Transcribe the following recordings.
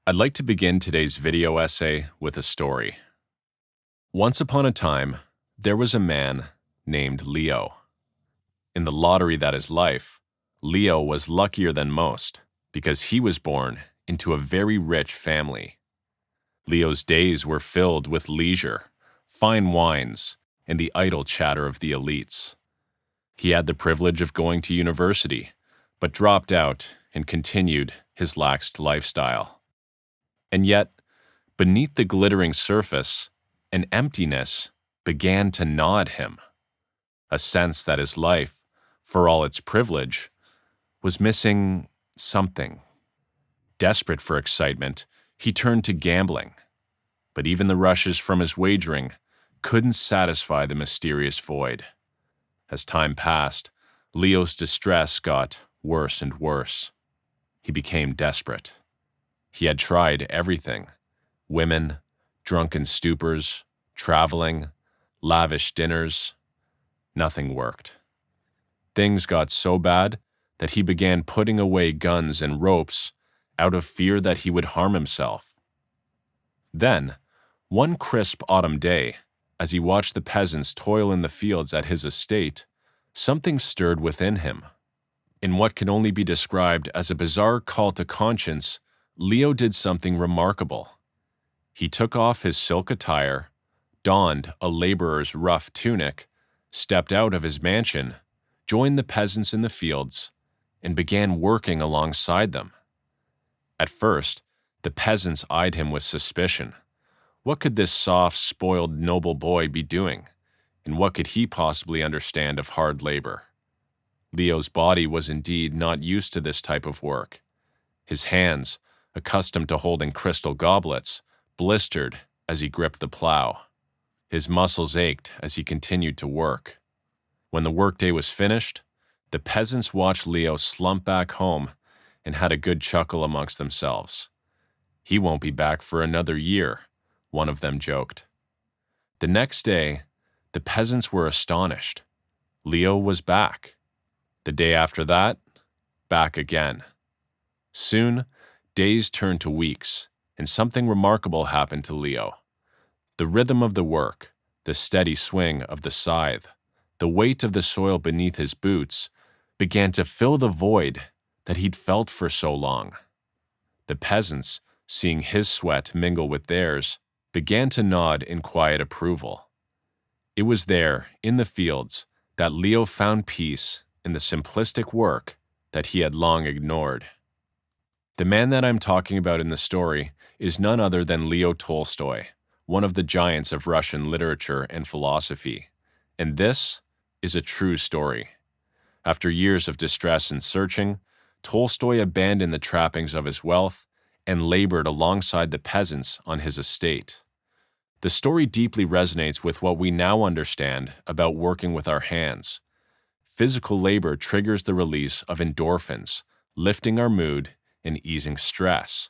I'd like to begin today's video essay with a story. Once upon a time, there was a man named Leo. In the lottery that is life, Leo was luckier than most because he was born into a very rich family. Leo's days were filled with leisure, fine wines, and the idle chatter of the elites. He had the privilege of going to university, but dropped out and continued his lax lifestyle. And yet, beneath the glittering surface, an emptiness began to gnaw at him, a sense that his life, for all its privilege, was missing something. Desperate for excitement, he turned to gambling, but even the rushes from his wagering couldn't satisfy the mysterious void. As time passed, Leo's distress got worse and worse. He became desperate. He had tried everything: women, drunken stupors, traveling, lavish dinners. Nothing worked. Things got so bad that he began putting away guns and ropes out of fear that he would harm himself. Then, one crisp autumn day, as he watched the peasants toil in the fields at his estate, something stirred within him. In what can only be described as a bizarre call to conscience, Leo did something remarkable. He took off his silk attire, donned a laborer's rough tunic, stepped out of his mansion, joined the peasants in the fields, and began working alongside them. At first, the peasants eyed him with suspicion. What could this soft, spoiled, noble boy be doing, and what could he possibly understand of hard labor? Leo's body was indeed not used to this type of work. His hands, accustomed to holding crystal goblets, blistered as he gripped the plow. His muscles ached as he continued to work. When the workday was finished, the peasants watched Leo slump back home and had a good chuckle amongst themselves. "He won't be back for another year," one of them joked. The next day, the peasants were astonished. Leo was back. The day after that, back again. Soon, days turned to weeks, and something remarkable happened to Leo. The rhythm of the work, the steady swing of the scythe, the weight of the soil beneath his boots, began to fill the void that he'd felt for so long. The peasants, seeing his sweat mingle with theirs, began to nod in quiet approval. It was there, in the fields, that Leo found peace in the simplistic work that he had long ignored. The man that I'm talking about in the story is none other than Leo Tolstoy, one of the giants of Russian literature and philosophy. And this is a true story. After years of distress and searching, Tolstoy abandoned the trappings of his wealth and labored alongside the peasants on his estate. The story deeply resonates with what we now understand about working with our hands. Physical labor triggers the release of endorphins, lifting our mood and easing stress.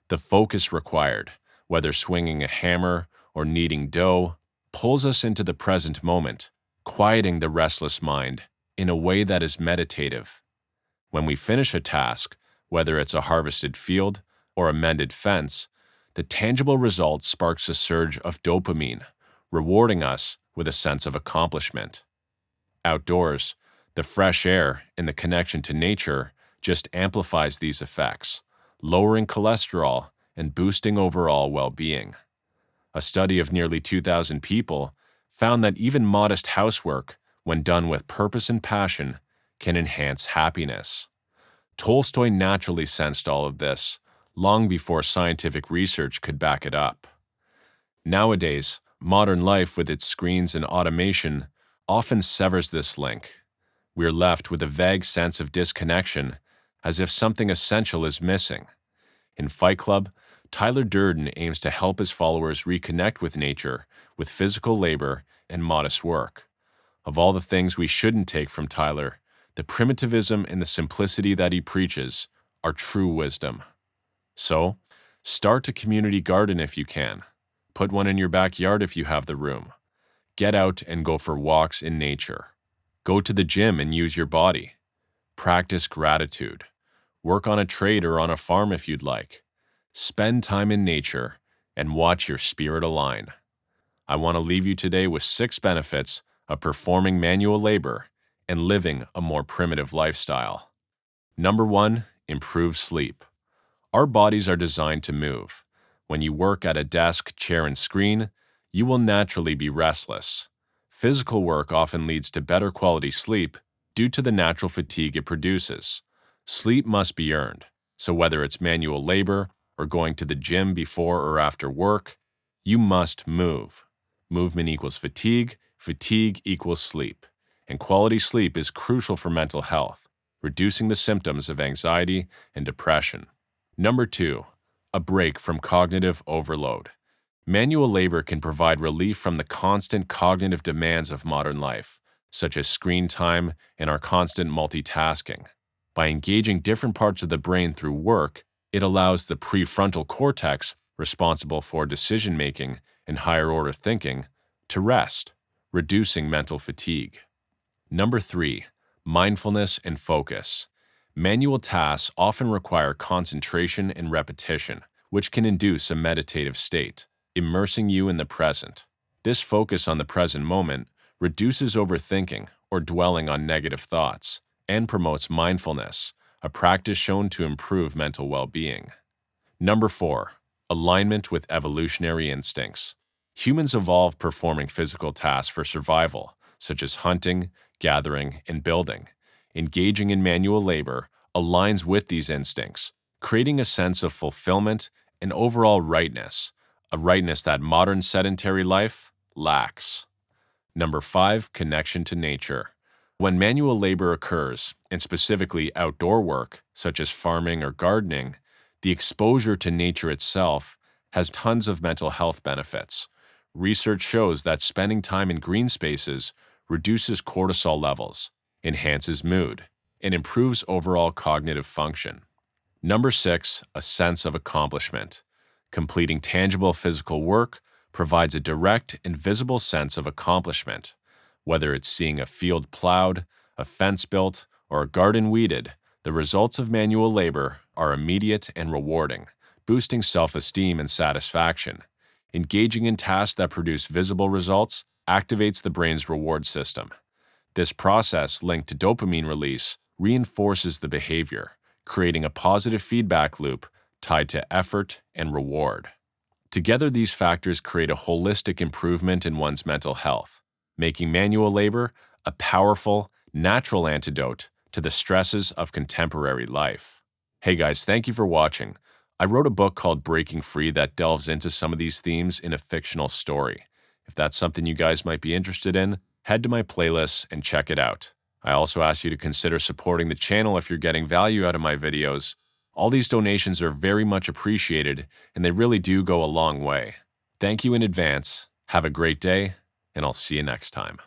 The focus required, whether swinging a hammer or kneading dough, pulls us into the present moment, quieting the restless mind in a way that is meditative. When we finish a task, whether it's a harvested field or a mended fence, the tangible result sparks a surge of dopamine, rewarding us with a sense of accomplishment. Outdoors, the fresh air and the connection to nature just amplifies these effects, lowering cholesterol and boosting overall well-being. A study of nearly 2,000 people found that even modest housework, when done with purpose and passion, can enhance happiness. Tolstoy naturally sensed all of this, long before scientific research could back it up. Nowadays, modern life with its screens and automation often severs this link. We are left with a vague sense of disconnection, as if something essential is missing. In Fight Club, Tyler Durden aims to help his followers reconnect with nature, with physical labor and modest work. Of all the things we shouldn't take from Tyler, the primitivism and the simplicity that he preaches are true wisdom. So, start a community garden if you can. Put one in your backyard if you have the room. Get out and go for walks in nature. Go to the gym and use your body. Practice gratitude. Work on a trade or on a farm if you'd like. spend time in nature, and watch your spirit align. I want to leave you today with 6 benefits of performing manual labor and living a more primitive lifestyle. Number 1, improve sleep. Our bodies are designed to move. When you work at a desk, chair, and screen, you will naturally be restless. Physical work often leads to better quality sleep due to the natural fatigue it produces. Sleep must be earned, so whether it's manual labor or going to the gym before or after work, you must move. Movement equals fatigue, fatigue equals sleep, and quality sleep is crucial for mental health, reducing the symptoms of anxiety and depression. Number 2, a break from cognitive overload. Manual labor can provide relief from the constant cognitive demands of modern life, such as screen time and our constant multitasking. By engaging different parts of the brain through work, it allows the prefrontal cortex, responsible for decision-making and higher-order thinking, to rest, reducing mental fatigue. Number 3, mindfulness and focus. Manual tasks often require concentration and repetition, which can induce a meditative state, immersing you in the present. This focus on the present moment reduces overthinking or dwelling on negative thoughts and promotes mindfulness, a practice shown to improve mental well-being. Number 4, alignment with evolutionary instincts. Humans evolved performing physical tasks for survival, such as hunting, gathering, and building. Engaging in manual labor aligns with these instincts, creating a sense of fulfillment and overall rightness, a rightness that modern sedentary life lacks. Number 5, connection to nature. When manual labor occurs, and specifically outdoor work, such as farming or gardening, the exposure to nature itself has tons of mental health benefits. Research shows that spending time in green spaces reduces cortisol levels, enhances mood, and improves overall cognitive function. Number 6, a sense of accomplishment. Completing tangible physical work provides a direct and visible sense of accomplishment. Whether it's seeing a field plowed, a fence built, or a garden weeded, the results of manual labor are immediate and rewarding, boosting self-esteem and satisfaction. Engaging in tasks that produce visible results activates the brain's reward system. This process, linked to dopamine release, reinforces the behavior, creating a positive feedback loop tied to effort and reward. Together, these factors create a holistic improvement in one's mental health, making manual labor a powerful, natural antidote to the stresses of contemporary life. Hey guys, thank you for watching. I wrote a book called Breaking Free that delves into some of these themes in a fictional story. If that's something you guys might be interested in, head to my playlists and check it out. I also ask you to consider supporting the channel if you're getting value out of my videos. All these donations are very much appreciated, and they really do go a long way. Thank you in advance. Have a great day, and I'll see you next time.